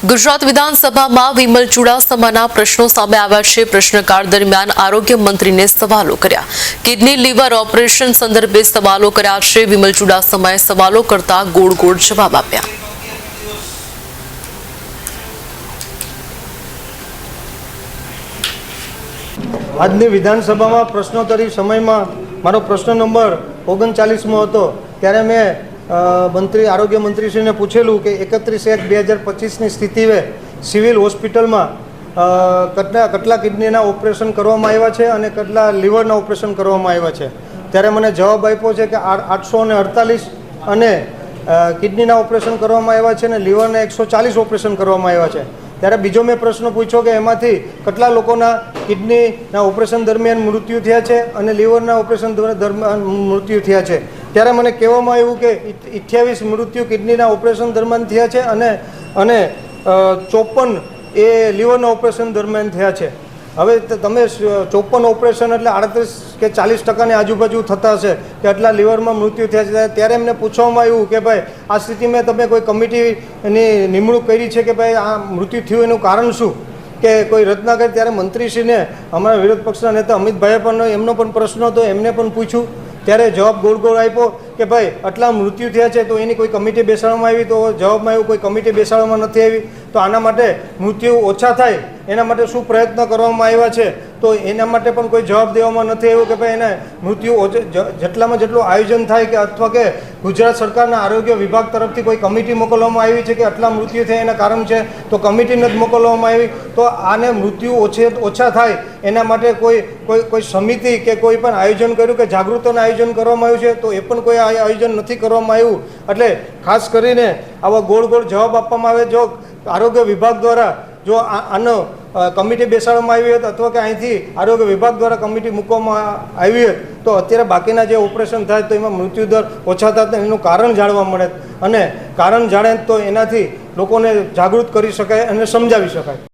ગુજરાત વિધાનસભામાં વિમલ ચુડાસમાના પ્રશ્નો સામે આવ્યા છે। પ્રશ્નકાળ દરમિયાન આરોગ્ય મંત્રીને સવાલો કર્યા। કિડની લીવર ઓપરેશન સંદર્ભે સવાલો કર્યા છે। વિમલ ચુડાસમાએ સવાલો કરતા ગોળ ગોળ જવાબ આપ્યા। આજની વિધાનસભામાં પ્રશ્નોત્તરી સમયમાં મારો પ્રશ્ન નંબર 39મો હતો ત્યારે મેં મંત્રી આરોગ્ય મંત્રીશ્રીને પૂછેલું કે 31/1/2025ની સ્થિતિએ સિવિલ હોસ્પિટલમાં કેટલા કિડનીના ઓપરેશન કરવામાં આવ્યા છે અને કેટલા લીવરના ઓપરેશન કરવામાં આવ્યા છે। ત્યારે મને જવાબ આપ્યો છે કે 848 અને કિડનીના ઓપરેશન કરવામાં આવ્યા છે અને લીવરના 140 ઓપરેશન કરવામાં આવ્યા છે। ત્યારે બીજો મેં પ્રશ્ન પૂછ્યો કે એમાંથી કેટલા લોકોના કિડનીના ઓપરેશન દરમિયાન મૃત્યુ થયા છે અને લીવરના ઓપરેશન દરમિયાન મૃત્યુ થયા છે। ત્યારે મને કહેવામાં આવ્યું કે 28 મૃત્યુ કિડનીના ઓપરેશન દરમિયાન થયા છે અને 54 એ લીવરના ઓપરેશન દરમિયાન થયા છે। હવે તમે 54 ઓપરેશન એટલે 38 કે 40% આજુબાજુ થતા હશે કે આટલા લીવરમાં મૃત્યુ થયા છે। ત્યારે એમને પૂછવામાં આવ્યું કે ભાઈ આ સ્થિતિમાં તમે કોઈ કમિટીની નિમણૂક કરી છે કે ભાઈ આ મૃત્યુ થયું એનું કારણ શું કે કોઈ રચના કરી। ત્યારે મંત્રીશ્રીને અમારા વિરોધ પક્ષના નેતા અમિતભાઈએ પણ એમનો પણ પ્રશ્ન હતો, એમને પણ પૂછ્યું ત્યારે જવાબ ગોળ ગોળ આપ્યો કે ભાઈ આટલા મૃત્યુ થયા છે તો એની કોઈ કમિટી બેસાડવામાં આવી, તો જવાબમાં આવ્યું કોઈ કમિટી બેસાડવામાં નથી આવી। તો આના માટે મૃત્યુ ઓછા થાય એના માટે શું પ્રયત્ન કરવામાં આવ્યા છે તો એના માટે પણ કોઈ જવાબ દેવામાં નથી આવ્યો કે ભાઈ એને મૃત્યુ જેટલામાં જેટલું આયોજન થાય કે અથવા કે ગુજરાત સરકારના આરોગ્ય વિભાગ તરફથી કોઈ કમિટી મોકલવામાં આવી છે કે આટલા મૃત્યુ થયા એના કારણ છે તો કમિટીને જ મોકલવામાં આવી। તો આને મૃત્યુ ઓછા થાય એના માટે કોઈ સમિતિ કે કોઈ પણ આયોજન કર્યું કે જાગૃતિનું આયોજન કરવામાં આવ્યું છે તો એ પણ કોઈ આયોજન નથી કરવામાં આવ્યું। એટલે ખાસ કરીને આવા ગોળ ગોળ જવાબ આપવામાં આવે। જો આરોગ્ય વિભાગ દ્વારા જો આનો કમિટી બેસાડવામાં આવી હોત અથવા કે અહીંથી આરોગ્ય વિભાગ દ્વારા કમિટી મૂકવામાં આવી હોત તો અત્યારે બાકીના જે ઓપરેશન થાય તો એમાં મૃત્યુદર ઓછા થતા એનું કારણ જાણવા મળે અને કારણ જાણે તો એનાથી લોકોને જાગૃત કરી શકાય અને સમજાવી શકાય।